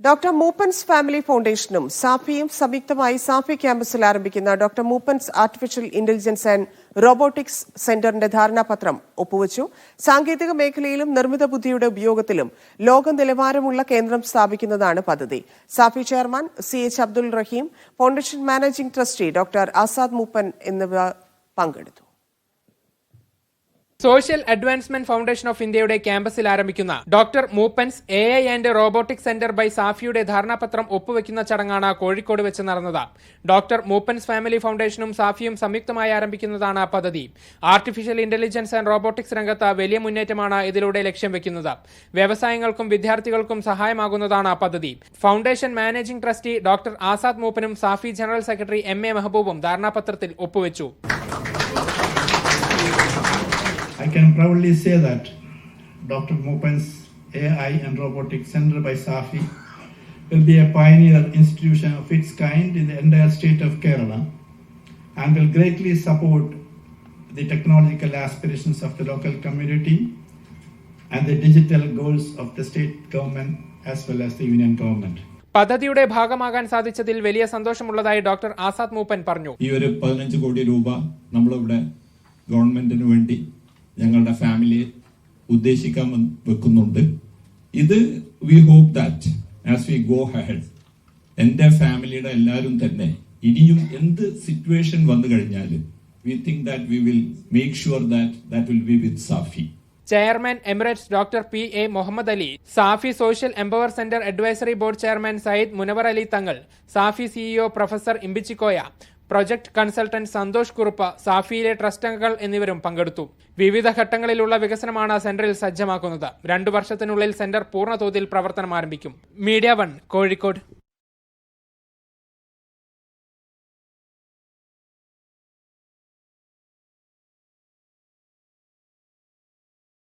Doctor Moopen's family ഫൗണ്ടേഷനും സാഫിയും സംയുക്തമായി സാഫി ക്യാമ്പസിൽ ആരംഭിക്കുന്ന doctor Moopen's artificial intelligence and robotics സെന്ററിന്റെ ധാരണാപത്രം ഒപ്പുവച്ചു. സാങ്കേതിക മേഖലയിലും നിർമ്മിത ബുദ്ധിയുടെ ഉപയോഗത്തിലും ലോക നിലവാരമുള്ള കേന്ദ്രം സ്ഥാപിക്കുന്നതാണ് പദ്ധതി. SAFI chairman CH Abdul Rahim, foundation managing trustee doctor Azad Moopen എന്നിവർ പങ്കെടുത്തു. സോഷ്യൽ അഡ്വാൻസ്മെന്റ് ഫൗണ്ടേഷൻ ഓഫ് ഇന്ത്യയുടെ ക്യാമ്പസിൽ ആരംഭിക്കുന്ന doctor Moopen's AI and robotic centre by സാഫിയുടെ ധാരണാപത്രം ഒപ്പുവെക്കുന്ന ചടങ്ങാണ് കോഴിക്കോട് വെച്ച് നടന്നത്. ഡോക്ടർ മൂപ്പൻസ് ഫാമിലി ഫൗണ്ടേഷനും സാഫിയും സംയുക്തമായി ആരംഭിക്കുന്നതാണ് പദ്ധതി. ആർട്ടിഫിഷ്യൽ ഇന്റലിജൻസ് ആൻഡ് റോബോട്ടിക്സ് രംഗത്ത് വലിയ മുന്നേറ്റമാണ് ഇതിലൂടെ ലക്ഷ്യം വെക്കുന്നത്. വ്യവസായങ്ങൾക്കും വിദ്യാർത്ഥികൾക്കും സഹായമാകുന്നതാണ് പദ്ധതി. Foundation managing trustee doctor Azad മൂപ്പനും സാഫി ജനറൽ സെക്രട്ടറി MA മെഹബൂബും ധാരണാപത്രത്തിൽ ഒപ്പുവെച്ചു. I can proudly say that Dr. Moopen's AI and Robotics Center by Safi will be a pioneer institution of its kind in the entire state of Kerala and will greatly support the technological aspirations of the local community and the digital goals of the state government as well as the union government. പദ്ധതിയുടെ ഭാഗമാകാൻ സാധിച്ചതിൽ വലിയ സന്തോഷമുള്ളതായി doctor Azad മൂപ്പൻ പറഞ്ഞു. ഈ ഒരു 15 കോടി രൂപ നമ്മളിവിടെ ഗവൺമെന്റിന് വേണ്ടി ഞങ്ങളുടെ ഫാമിലിയെ ഉദ്ദേശിക്കാൻ വെക്കുന്നുണ്ട്. ഇത് we hope that as we go ahead എൻ്റെ ഫാമിലിയുടെ എല്ലാവരും തന്നെ ഇനിയും എന്ത് സിറ്റുവേഷൻ വന്നു കഴിഞ്ഞാലും we think that we will make sure that will be with SAFI. Chairman emeritus doctor PA Muhammad Ali, SAFI social empower centre advisory board chairman Sayyid Munavvar Ali Thangal, SAFI CEO professor Imbichikoya, project consultant Santosh Kurup, സാഫിയിലെ trust അംഗങ്ങൾ എന്നിവരും പങ്കെടുത്തു. വിവിധ ഘട്ടങ്ങളിലുള്ള വികസനമാണ് സെന്ററിൽ സജ്ജമാക്കുന്നത്. 2 വർഷത്തിനുള്ളിൽ സെന്റർ പൂർണ്ണതോതിൽ പ്രവർത്തനം ആരംഭിക്കും. മീഡിയ 1 കോഴിക്കോട്.